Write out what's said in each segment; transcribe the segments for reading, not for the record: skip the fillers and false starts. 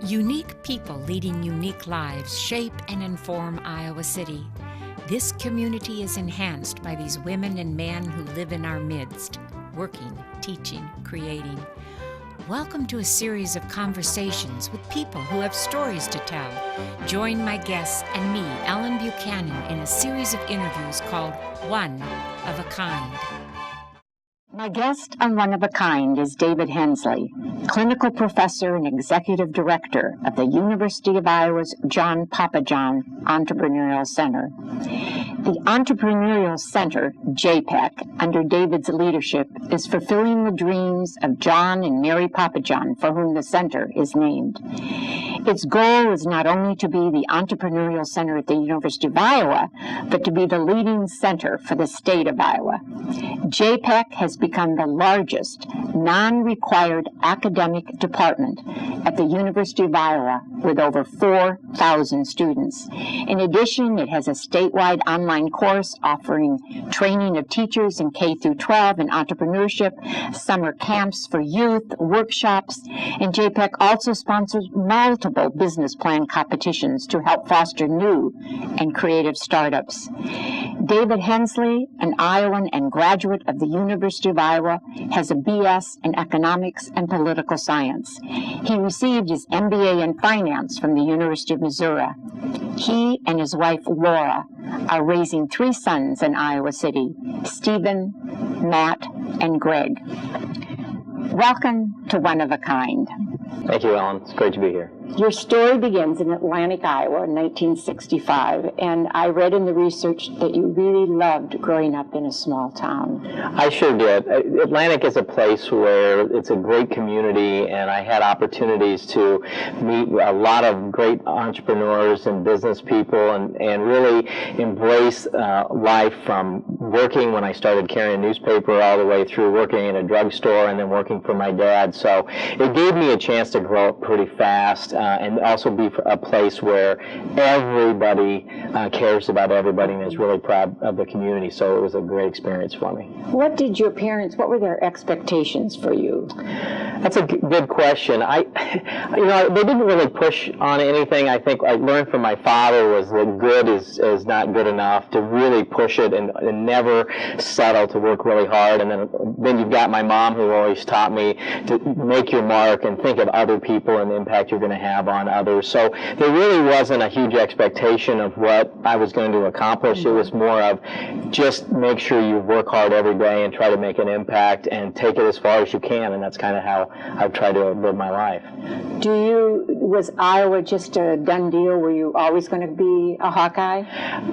Unique people leading unique lives shape and inform Iowa City. This community is enhanced by these women and men who live in our midst, working, teaching, creating. Welcome to a series of conversations with people who have stories to tell. Join my guests and me, Ellen Buchanan, in a series of interviews called One of a Kind. My guest on One of a Kind is David Hensley, clinical professor and executive director of the University of Iowa's John Papajohn Entrepreneurial Center. The Entrepreneurial Center, JPEC, under David's leadership, is fulfilling the dreams of John and Mary Papajohn, for whom the center is named. Its goal is not only to be the entrepreneurial center at the University of Iowa, but to be the leading center for the state of Iowa. JPEC has become the largest non-required academic department at the University of Iowa with over 4,000 students. In addition, it has a statewide online course offering training of teachers in K through 12 in entrepreneurship, summer camps for youth, workshops, and JPEC also sponsors multiple business plan competitions to help foster new and creative startups. David Hensley, an Iowan and graduate of the University of Iowa, has a BS in economics and political science. He received his MBA in finance from the University of Missouri. He and his wife, Laura, are raising 3 sons in Iowa City, Stephen, Matt, and Greg. Welcome to One of a Kind. Thank you, Ellen. It's great to be here. Your story begins in Atlantic, Iowa in 1965, and I read in the research that you really loved growing up in a small town. I sure did. Atlantic is a place where it's a great community, and I had opportunities to meet a lot of great entrepreneurs and business people and really embrace life, from working when I started carrying a newspaper all the way through working in a drugstore and then working for my dad. So it gave me a chance to grow up pretty fast. And also be a place where everybody cares about everybody and is really proud of the community. So it was a great experience for me. What were their expectations for you? That's a good question. They didn't really push on anything. I think I learned from my father was that good is not good enough, to really push it and never settle, to work really hard. And then you've got my mom, who always taught me to make your mark and think of other people and the impact you're going to have on others. So there really wasn't a huge expectation of what I was going to accomplish. It was more of just make sure you work hard every day and try to make an impact and take it as far as you can, and that's kind of how I've tried to live my life. Was Iowa just a done deal? Were you always going to be a Hawkeye?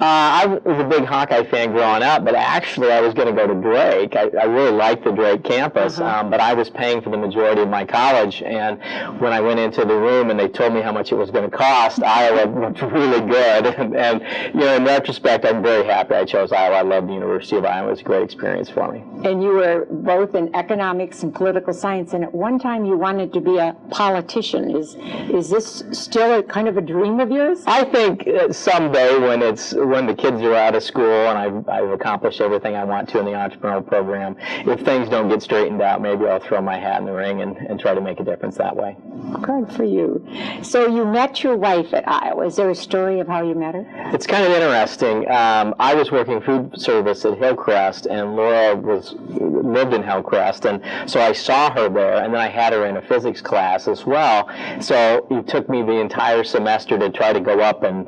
I was a big Hawkeye fan growing up, but actually I was going to go to Drake. I really liked the Drake campus, but I was paying for the majority of my college, and when I went into the room and they told me how much it was going to cost, Iowa looked really good. And in retrospect, I'm very happy I chose Iowa. I love the University of Iowa. It was a great experience for me. And you were both in economics and political science, and at one time you wanted to be a politician. Is this still a kind of a dream of yours? I think someday when the kids are out of school and I've accomplished everything I want to in the entrepreneurial program, if things don't get straightened out, maybe I'll throw my hat in the ring and try to make a difference that way. Good for you. So you met your wife at Iowa. Is there a story of how you met her? It's kind of interesting. I was working food service at Hillcrest, and Laura lived in Hillcrest, and so I saw her there, and then I had her in a physics class as well. So it took me the entire semester to try to go up and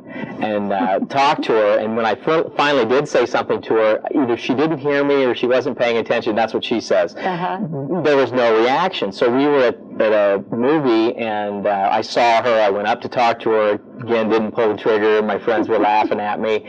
talk to her, and when I finally did say something to her, either she didn't hear me or she wasn't paying attention. That's what she says. There was no reaction. So we were at a movie, and I saw her. I went up to talk to her. Again, didn't pull the trigger. My friends were laughing at me.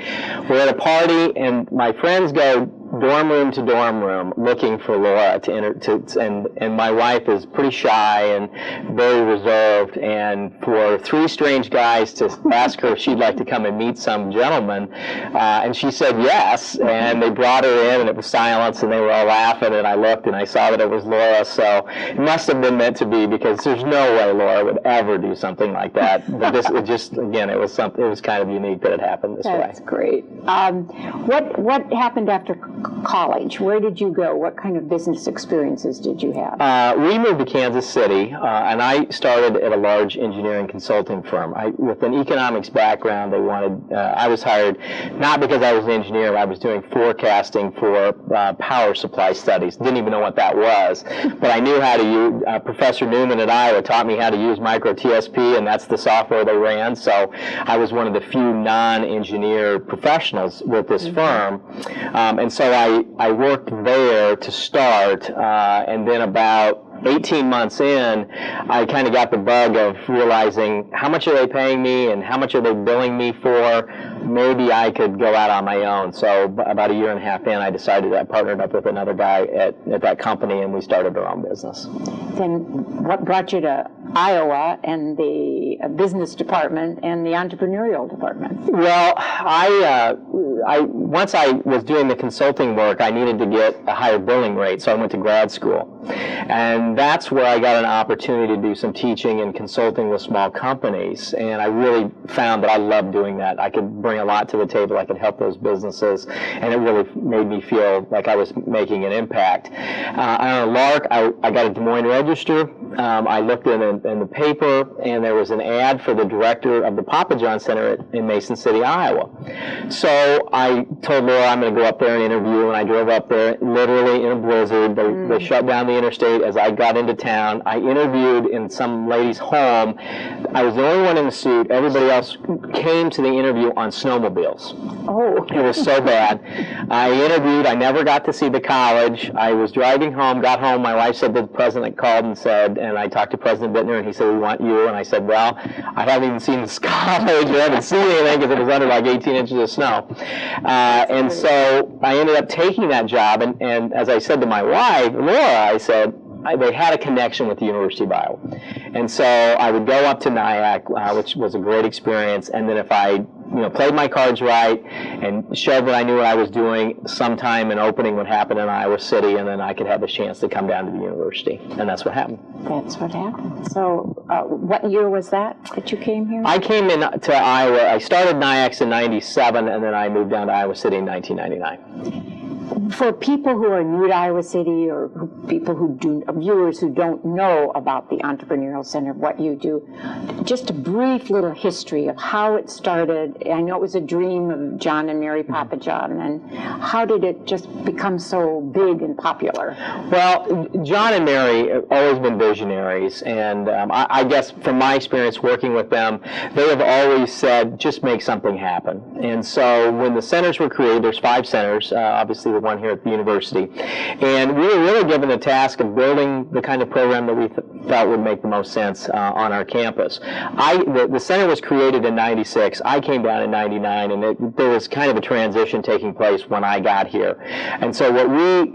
We're at a party, and my friends go dorm room to dorm room looking for Laura and my wife is pretty shy and very reserved, and for 3 strange guys to ask her if she'd like to come and meet some gentleman, and she said yes, and they brought her in, and it was silence, and they were all laughing, and I looked and I saw that it was Laura. So it must have been meant to be, because there's no way Laura would ever do something like that. But it was kind of unique that it happened this way. That's great. What happened after college? Where did you go? What kind of business experiences did you have? We moved to Kansas City, and I started at a large engineering consulting firm. With an economics background, they wanted, I was hired not because I was an engineer, I was doing forecasting for power supply studies. Didn't even know what that was, but I knew how to use, Professor Newman at Iowa taught me how to use micro TSP, and that's the software they ran, so I was one of the few non-engineer professionals with this firm, and so I worked there to start, and then about 18 months in, I kind of got the bug of realizing how much are they paying me and how much are they billing me for. Maybe I could go out on my own. So about a year and a half in, I decided I partnered up with another guy at that company, and we started our own business. Then what brought you to Iowa and the business department and the entrepreneurial department? Well, once I was doing the consulting work, I needed to get a higher billing rate, so I went to grad school. And that's where I got an opportunity to do some teaching and consulting with small companies, and I really found that I loved doing that. I could bring a lot to the table, I could help those businesses, and it really made me feel like I was making an impact. On a lark, I got a Des Moines Register. I looked in the paper, and there was an ad for the director of the Papa John Center in Mason City, Iowa. So I told Laura I'm going to go up there and interview, and I drove up there literally in a blizzard. They shut down the interstate as I got into town. I interviewed in some lady's home. I was the only one in the suit. Everybody else came to the interview on snowmobiles. Oh. It was so bad. I interviewed. I never got to see the college. I was driving home, got home. My wife said that the president called and said, and I talked to President Bittner, and he said, we want you. And I said, well, I haven't even seen this college. I haven't seen anything because it was under like 18 inches of snow. And so I ended up taking that job. And as I said to my wife, Laura, I said, they had a connection with the University of Iowa. And so I would go up to NIAC, which was a great experience, and then if I played my cards right and showed that I knew what I was doing, sometime an opening would happen in Iowa City, and then I could have the chance to come down to the university. And that's what happened. That's what happened. So what year was that you came here? I came to Iowa. I started NIACS in 97, and then I moved down to Iowa City in 1999. For people who are new to Iowa City, or viewers who don't know about the Entrepreneurial Center, what you do, just a brief little history of how it started. I know it was a dream of John and Mary Papa John, and how did it just become so big and popular? Well, John and Mary have always been visionaries, and I guess from my experience working with them, they have always said, just make something happen. And so when the centers were created, there's 5 centers, obviously the one here at the university, and we were really given the task of building the kind of program that we felt would make the most sense on our campus. The center was created in 96. I came down in 99, and there was kind of a transition taking place when I got here. And so what we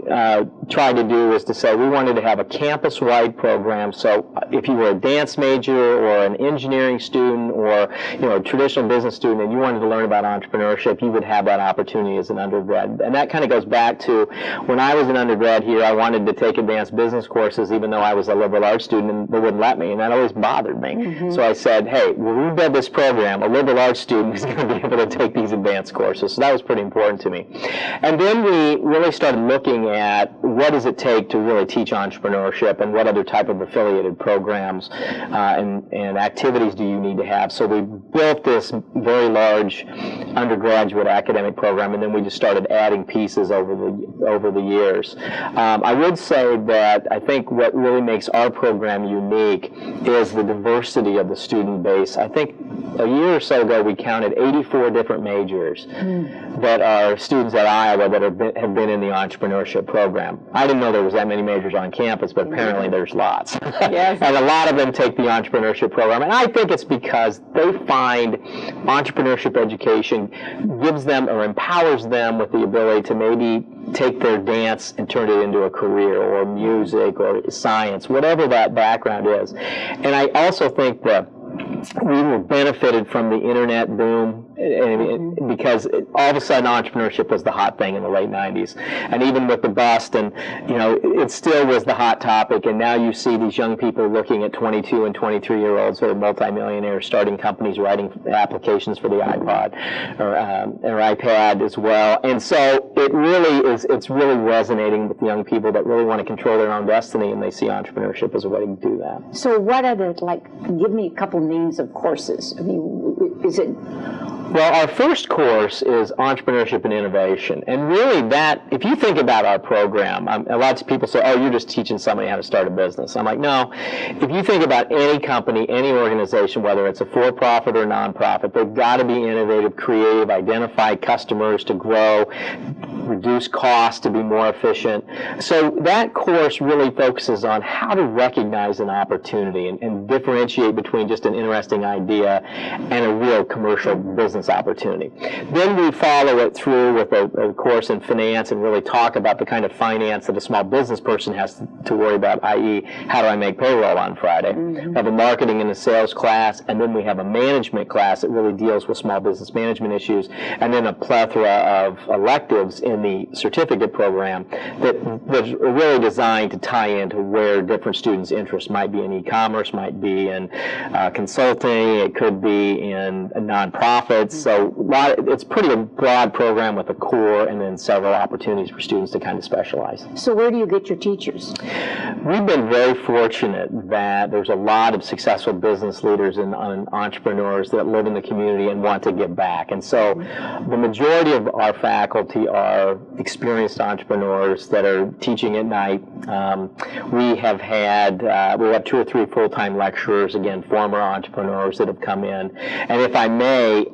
tried to do was to say we wanted to have a campus-wide program, so if you were a dance major or an engineering student or a traditional business student and you wanted to learn about entrepreneurship, you would have that opportunity as an undergrad. And that kind of goes back to when I was an undergrad here, I wanted to take advanced business courses even though I was a liberal arts student, and they wouldn't let me, and that always bothered me. Mm-hmm. So I said, hey, when we build this program, a liberal arts student is going to be able to take these advanced courses. So that was pretty important to me. And then we really started looking at what does it take to really teach entrepreneurship, and what other type of affiliated programs and activities do you need to have. So we built this very large undergraduate academic program, and then we just started adding pieces over the years. I would say that I think what really makes our program unique is the diversity of the student base. I think a year or so ago we counted 84 different majors that are students at Iowa that have been in the entrepreneurship program. I didn't know there was that many majors on campus, but apparently there's lots. Yes. And a lot of them take the entrepreneurship program, and I think it's because they find entrepreneurship education gives them or empowers them with the ability to maybe take their dance and turn it into a career, or music, or science, whatever that background is. And I also think that we were benefited from the internet boom because all of a sudden entrepreneurship was the hot thing in the late 90s. And even with the bust, and it still was the hot topic, and now you see these young people looking at 22 and 23-year-olds that are multimillionaires, starting companies, writing applications for the iPod or iPad as well. And so it's really resonating with young people that really want to control their own destiny, and they see entrepreneurship as a way to do that. So what are give me a couple names of courses. I mean, is it... Well, our first course is Entrepreneurship and Innovation. And really if you think about our program, a lot of people say, oh, you're just teaching somebody how to start a business. I'm like, no. If you think about any company, any organization, whether it's a for-profit or nonprofit, they've got to be innovative, creative, identify customers to grow, reduce costs to be more efficient. So that course really focuses on how to recognize an opportunity and differentiate between just an interesting idea and a real commercial business opportunity. Then we follow it through with a course in finance and really talk about the kind of finance that a small business person has to worry about, i.e., how do I make payroll on Friday? We have a marketing and a sales class, and then we have a management class that really deals with small business management issues, and then a plethora of electives in the certificate program that's really designed to tie into where different students' interests might be in e-commerce, might be in consulting, it could be in nonprofits. So it's pretty broad program with a core and then several opportunities for students to kind of specialize. So where do you get your teachers? We've been very fortunate that there's a lot of successful business leaders and entrepreneurs that live in the community and want to give back. And so the majority of our faculty are experienced entrepreneurs that are teaching at night. We have 2 or 3 full-time lecturers, again, former entrepreneurs that have come in. And if I may,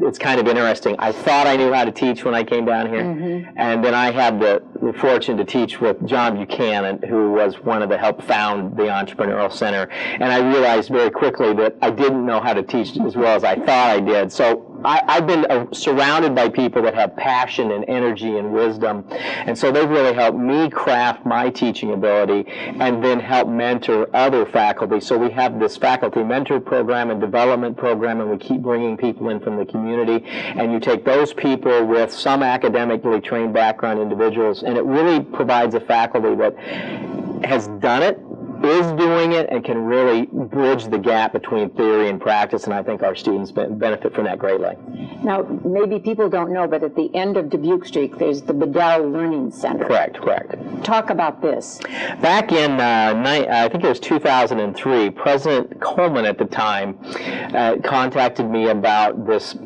it's kind of interesting. I thought I knew how to teach when I came down here, and then I had the fortune to teach with John Buchanan, who was one of the help found the Entrepreneurial Center, and I realized very quickly that I didn't know how to teach as well as I thought I did. So I've been surrounded by people that have passion and energy and wisdom, and so they've really helped me craft my teaching ability and then help mentor other faculty. So we have this faculty mentor program and development program, and we keep bringing people in from the community, and you take those people with some academically trained background individuals, and it really provides a faculty that has done it, is doing it, and can really bridge the gap between theory and practice, and I think our students benefit from that greatly. Now, maybe people don't know, but at the end of Dubuque Street, there's the Bedell Learning Center. Correct. Talk about this. Back in, I think it was 2003, President Coleman at the time contacted me about this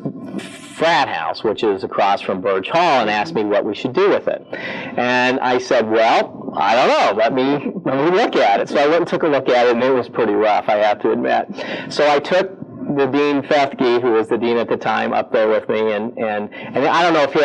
frat house, which is across from Burge Hall, and asked me what we should do with it. And I said, well, I don't know. Let me look at it. So I went and took a look at it, and it was pretty rough, I have to admit. So I took the Dean Fethke, who was the dean at the time, up there with me, and I don't know if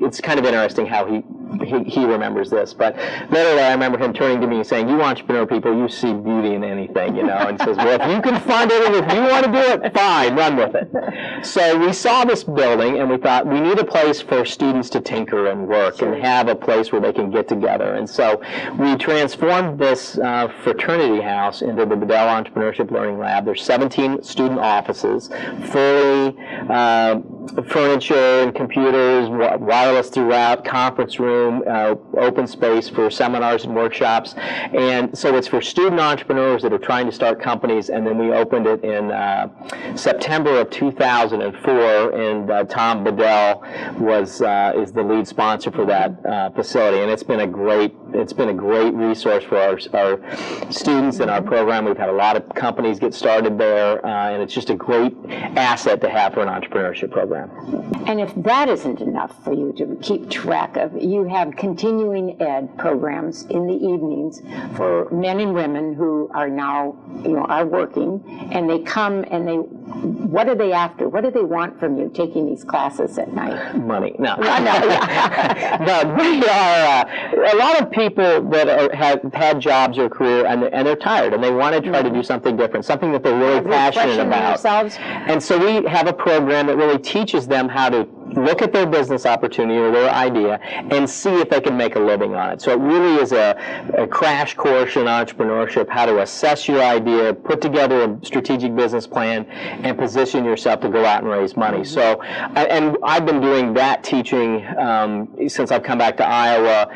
it's kind of interesting how he remembers this, but literally I remember him turning to me and saying, you entrepreneur people, you see beauty in anything, and says, well, if you can fund it and if you want to do it, fine, run with it. So we saw this building and we thought we need a place for students to tinker and work and have a place where they can get together. And so we transformed this fraternity house into the Bedell Entrepreneurship Learning Lab. There's 17 student offices, fully furniture and computers, wireless throughout, conference room, open space for seminars and workshops. And so it's for student entrepreneurs that are trying to start companies. And then we opened it in September of 2004, and Tom Bedell is the lead sponsor for that facility. And it's been a great resource for our students in our program. We've had a lot of companies get started there, and it's just a great asset to have for an entrepreneurship program. And if that isn't enough for you to keep track of, you have continuing ed programs in the evenings for men and women who are now, are working, and they come and what are they after? What do they want from you taking these classes at night? Money. No. No, we are a lot of people that have had jobs or career, and they're tired, and they want to try to do something different, something that they're really passionate about. Themselves. And so we have a program that really teaches them how to look at their business opportunity or their idea and see if they can make a living on it. So it really is a crash course in entrepreneurship, how to assess your idea, put together a strategic business plan, and position yourself to go out and raise money. So, and I've been doing that teaching since I've come back to Iowa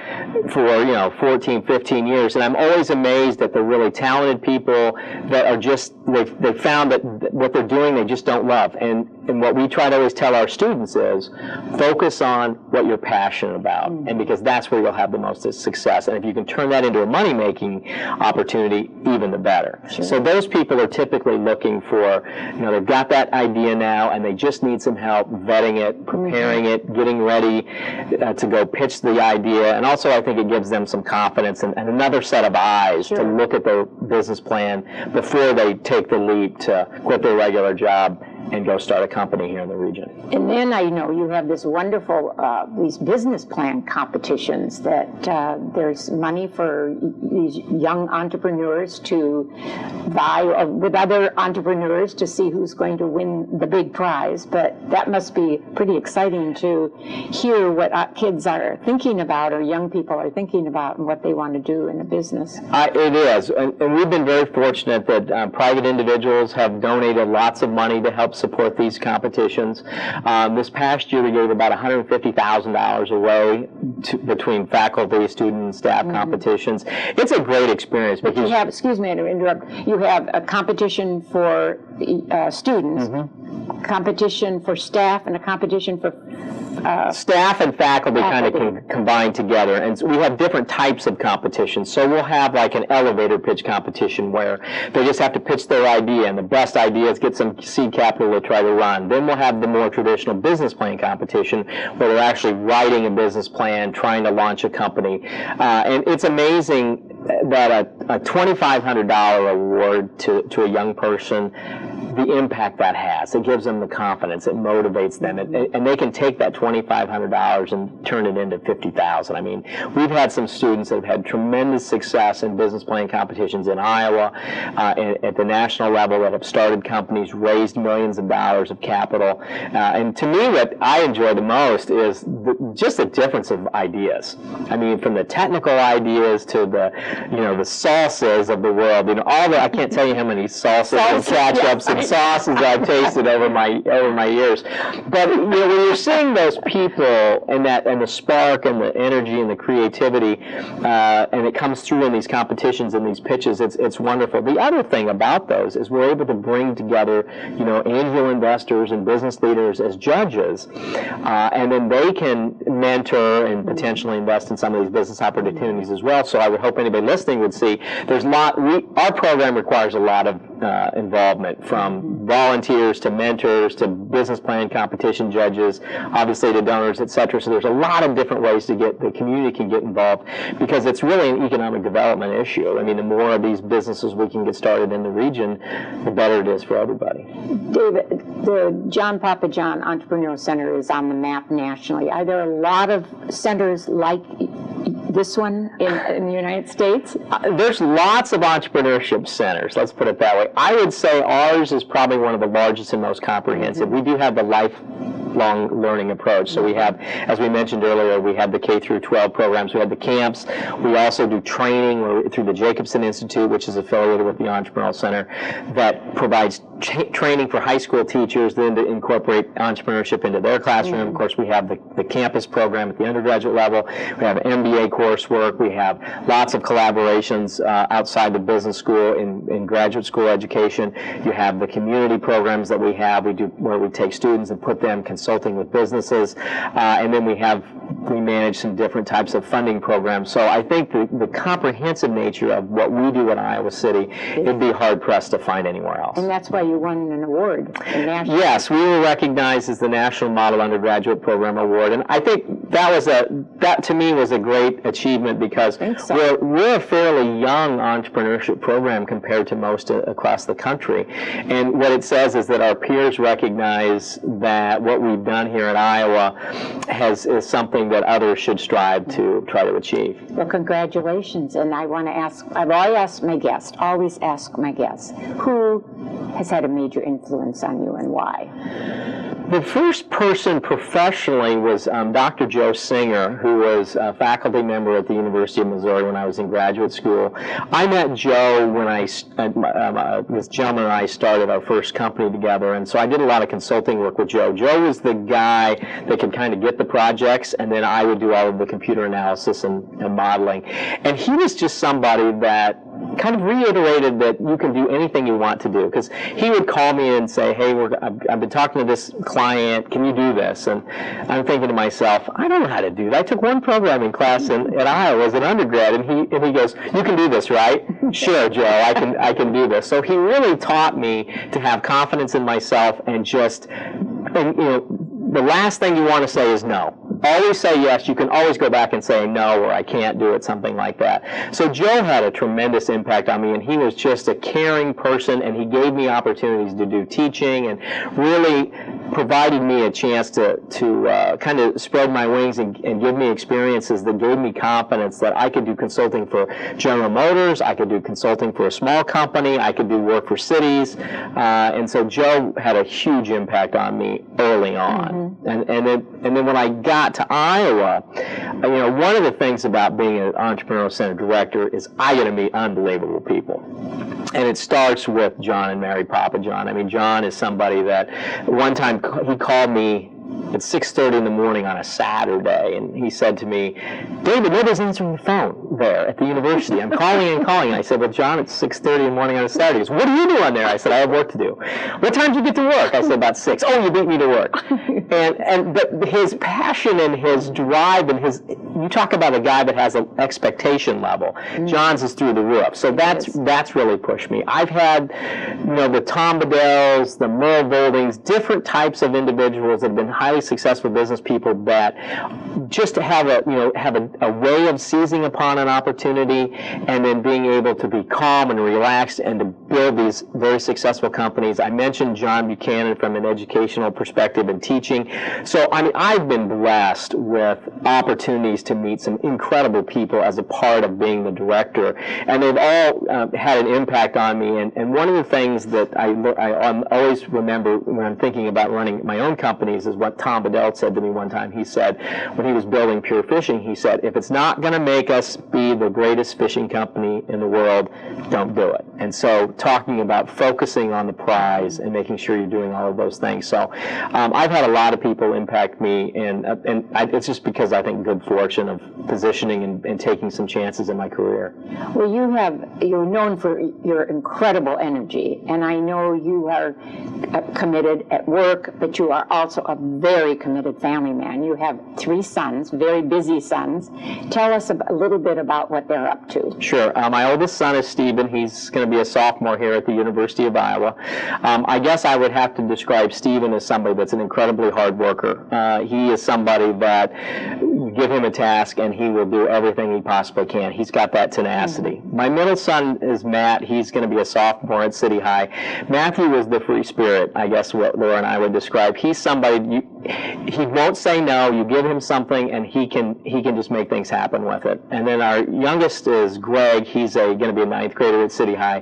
for 14, 15 years, and I'm always amazed at the really talented people that are just, they've found that what they're doing they just don't love. And what we try to always tell our students is focus on what you're passionate about, and because that's where you'll have the most success. And if you can turn that into a money-making opportunity, even the better. Sure. So those people are typically looking for, they've got that idea now and they just need some help vetting it, preparing it, getting ready to go pitch the idea. And also I think it gives them some confidence and another set of eyes to look at their business plan before they take the leap to quit their regular job and go start a company here in the region. And then I know you have this wonderful, these business plan competitions that there's money for these young entrepreneurs to vie with other entrepreneurs to see who's going to win the big prize. But that must be pretty exciting to hear what kids are thinking about or young people are thinking about and what they want to do in a business. It is. And we've been very fortunate that private individuals have donated lots of money to help support these competitions. This past year we gave about $150,000 away between faculty, student, and staff competitions. It's a great experience. But you have, excuse me to interrupt, you have a competition for students, competition for staff, and a competition for staff and faculty kind of can combine together, and we have different types of competitions. So we'll have like an elevator pitch competition where they just have to pitch their idea, and the best ideas get some seed capital to try to run. Then we'll have the more traditional business plan competition where they're actually writing a business plan, trying to launch a company. And it's amazing that a $2,500 award to a young person, the impact that has. It gives them the confidence. It motivates them. And they can take that $2,500 and turn it into $50,000. I mean, we've had some students that have had tremendous success in business plan competitions in Iowa, at the national level, that have started companies, raised millions of dollars of capital. And to me, what I enjoy the most is just the difference of ideas. I mean, from the technical ideas to the sauces of the world. I can't tell you how many sauces and ketchups and sauces I've tasted over my years. But when you're seeing those people and the spark and the energy and the creativity, and it comes through in these competitions and these pitches, it's wonderful. The other thing about those is we're able to bring together angel investors and business leaders as judges, and then they can mentor and potentially invest in some of these business opportunities as well. So I would hope anybody listening would see our program requires a lot of involvement, from volunteers to mentors to business plan competition judges, obviously to donors, etc. So there's a lot of different ways to get the community can get involved, because it's really an economic development issue. I mean, the more of these businesses we can get started in the region, the better it is for everybody. David, the John Papa John Entrepreneurial Center is on the map nationally. Are there a lot of centers like this one in the United States? There's lots of entrepreneurship centers, let's put it that way. I would say ours is probably one of the largest and most comprehensive. We do have the lifelong learning approach. So we have, as we mentioned earlier, we have the K through 12 programs. We have the camps. We also do training through the Jacobson Institute, which is affiliated with the Entrepreneurial Center, that provides training for high school teachers, then to incorporate entrepreneurship into their classroom. Of course, we have the campus program at the undergraduate level. We have MBA coursework. We have lots of collaborations outside the business school in graduate school education. You have the community programs that we have. We do where we take students and put them consulting with businesses, and then we manage some different types of funding programs. So I think the comprehensive nature of what we do in Iowa City, it'd be hard pressed to find anywhere else. And that's why you won an award. Yes, we were recognized as the National Model Undergraduate Program Award, and I think that to me was a great achievement, because we're a fairly young entrepreneurship program compared to most across the country. And what it says is that our peers recognize that what we've done here in Iowa is something that others should strive to try to achieve. Well, congratulations. And I want to ask, I've always asked my guests, who has had a major influence on you and why? The first person professionally was Dr. Joe Singer, who was a faculty member at the University of Missouri when I was in graduate school. I met Joe when this gentleman and I started our first company together, and so I did a lot of consulting work with Joe. Joe was the guy that could kind of get the projects, and then I would do all of the computer analysis and modeling. And he was just somebody that kind of reiterated that you can do anything you want to do, because he would call me and say, hey, I've been talking to this client, can you do this? And I'm thinking to myself, I don't know how to do that. I took one programming class at Iowa as an undergrad, and he goes, you can do this, right? Sure, Joe, I can do this. So he really taught me to have confidence in myself, and the last thing you want to say is no. Always say yes. You can always go back and say no, or I can't do it, something like that. So Joe had a tremendous impact on me, and he was just a caring person, and he gave me opportunities to do teaching and really provided me a chance to kind of spread my wings and give me experiences that gave me confidence that I could do consulting for General Motors, I could do consulting for a small company, I could do work for cities, and so Joe had a huge impact on me early on. Mm-hmm. And then when I got to Iowa, one of the things about being an entrepreneurial center director is I get to meet unbelievable people. And it starts with John and Mary Papajohn. I mean, John is somebody that one time he called me at 6:30 in the morning on a Saturday, and he said to me, David, nobody's answering the phone there at the university. I'm calling and calling. And I said, well, John, it's 6:30 in the morning on a Saturday. He goes, what do you do on there? I said, I have work to do. What time do you get to work? I said, about 6. Oh, you beat me to work. But his passion and his drive and you talk about a guy that has an expectation level. John's is through the roof. So that's really pushed me. I've had, the Tom Bedells, the Merle Voldings, different types of individuals that have been highly successful business people that just have a way of seizing upon an opportunity and then being able to be calm and relaxed and to build these very successful companies. I mentioned John Buchanan from an educational perspective and teaching. So I've been blessed with opportunities to meet some incredible people as a part of being the director, and they've all had an impact on me. And one of the things that I always remember when I'm thinking about running my own companies is what Tom Bedell said to me one time. He said, when he was building Pure Fishing, he said, if it's not going to make us be the greatest fishing company in the world, don't do it. And so talking about focusing on the prize and making sure you're doing all of those things. So I've had a lot of people impact me, and it's just because I think good fortune of positioning and taking some chances in my career. Well, you're known for your incredible energy, and I know you are committed at work, but you are also a very committed family man. You have 3 sons, very busy sons. Tell us a little bit about what they're up to. Sure. My oldest son is Stephen. He's going to be a sophomore here at the University of Iowa. I guess I would have to describe Stephen as somebody that's an incredibly hard worker. He is somebody that you give him a task and he will do everything he possibly can. He's got that tenacity. Mm-hmm. My middle son is Matt. He's going to be a sophomore at City High. Matthew is the free spirit, I guess what Laura and I would describe. He's somebody, he won't say no. You give him something and he can just make things happen with it. And then our youngest is Greg. He's going to be a 9th grader at City High.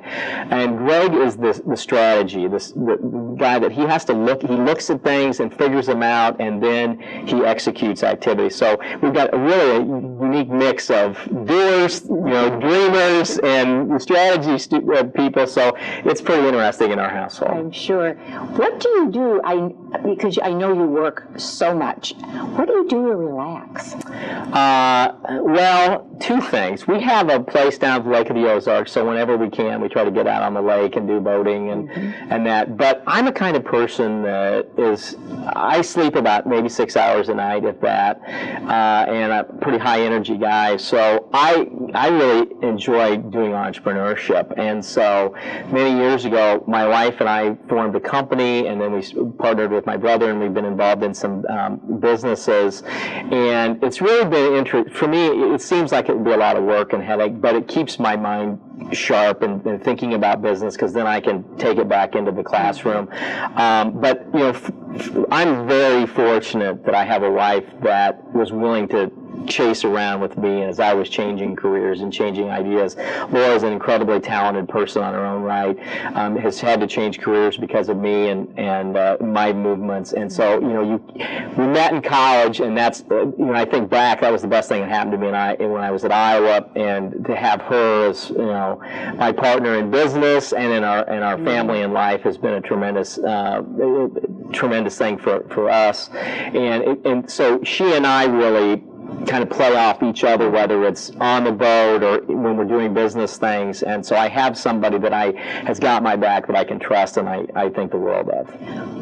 And Greg is the strategy, the guy that he has to look, he looks at things and figures them out, and then he executes activities. So we've got a unique mix of doers, dreamers, and strategy people. So it's pretty interesting in our household. I'm sure. What do you do? Because I know you work so much. What do you do to relax? Well, 2 things. We have a place down at the Lake of the Ozarks, so whenever we can, we try to get out on the lake and do boating and that. But I'm a kind of person that I sleep about maybe 6 hours a night, if that, and a pretty high energy guy. So I really enjoy doing entrepreneurship. And so many years ago, my wife and I formed a company, and then we partnered with my brother, and we've been involved in some businesses. And it's really been interesting. For me, it seems like it would be a lot of work and headache, but it keeps my mind sharp and thinking about business, because then I can take it back into the classroom. But I'm very fortunate that I have a wife that was willing to chase around with me as I was changing careers and changing ideas. Laura is an incredibly talented person on her own right, has had to change careers because of me and my movements. And so, we met in college, and that's, I think back, that was the best thing that happened to me when I was at Iowa, and to have her as, my partner in business and in our family and life has been a tremendous thing for us. And so she and I really kind of play off each other, whether it's on the boat or when we're doing business things. And so I have somebody that has got my back that I can trust, and I think the world of.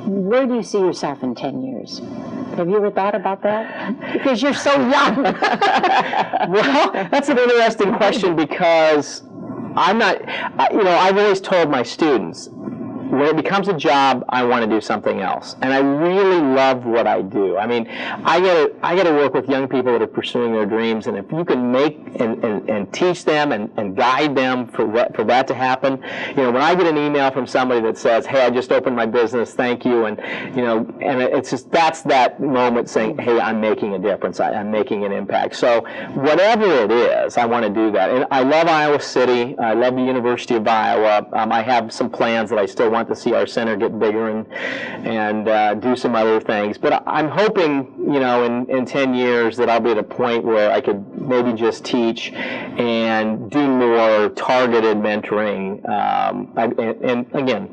Where do you see yourself in 10 years? Have you ever thought about that? Because you're so young. Well, that's an interesting question, because I've always told my students, when it becomes a job, I want to do something else, and I really love what I do. I mean, I get to work with young people that are pursuing their dreams, and if you can make and teach them and guide them for that to happen, when I get an email from somebody that says, "Hey, I just opened my business, thank you," and it's just, that's that moment saying, "Hey, I'm making a difference, I'm making an impact." So whatever it is, I want to do that. And I love Iowa City, I love the University of Iowa. I have some plans that I still want to see our center get bigger and do some other things. But I'm hoping, in 10 years that I'll be at a point where I could maybe just teach and do more targeted mentoring. And again,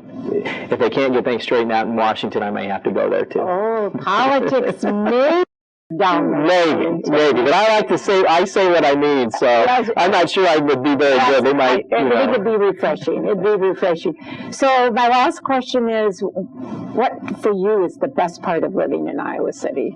if they can't get things straightened out in Washington, I may have to go there too. Oh, politics maybe. Maybe, but I like to say what I mean, so I'm not sure I would be very good. They might, It would be refreshing. It'd be refreshing. So my last question is, what for you is the best part of living in Iowa City?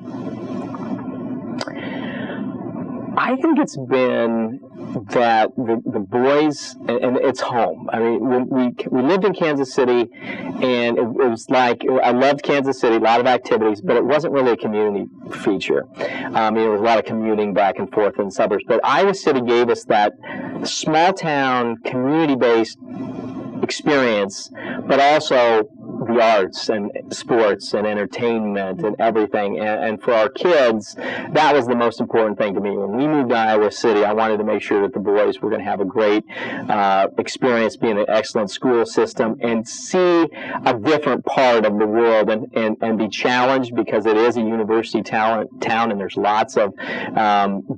I think it's been that the boys, and it's home. I mean, we lived in Kansas City, and it was like, I loved Kansas City, a lot of activities, but it wasn't really a community feature. There was a lot of commuting back and forth in suburbs, but Iowa City gave us that small town, community-based experience, but also the arts and sports and entertainment and everything. And for our kids, that was the most important thing to me. When we moved to Iowa City, I wanted to make sure that the boys were going to have a great experience, be in an excellent school system, and see a different part of the world and be challenged, because it is a university town and there's lots of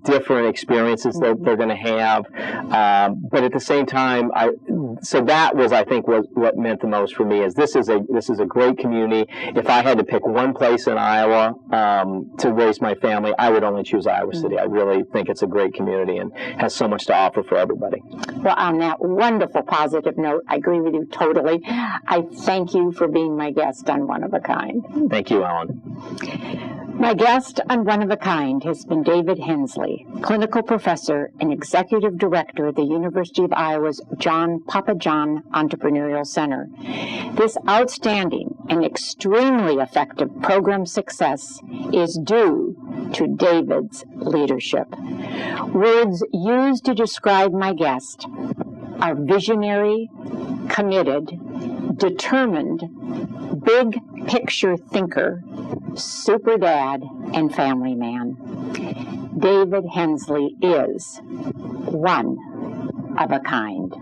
different experiences that they're going to have. But at the same time, so that was, I think, what meant the most for me, is this is a great community. If I had to pick one place in Iowa to raise my family, I would only choose Iowa City. I really think it's a great community and has so much to offer for everybody. Well, on that wonderful positive note, I agree with you totally. I thank you for being my guest on One of a Kind. Thank you, Ellen. My guest on One of a Kind has been David Hensley, clinical professor and executive director of the University of Iowa's John Papajohn Entrepreneurial Center. This outstanding and extremely effective program success is due to David's leadership. Words used to describe my guest are visionary, committed, determined, big picture thinker, super dad, and family man. David Hensley is one of a kind.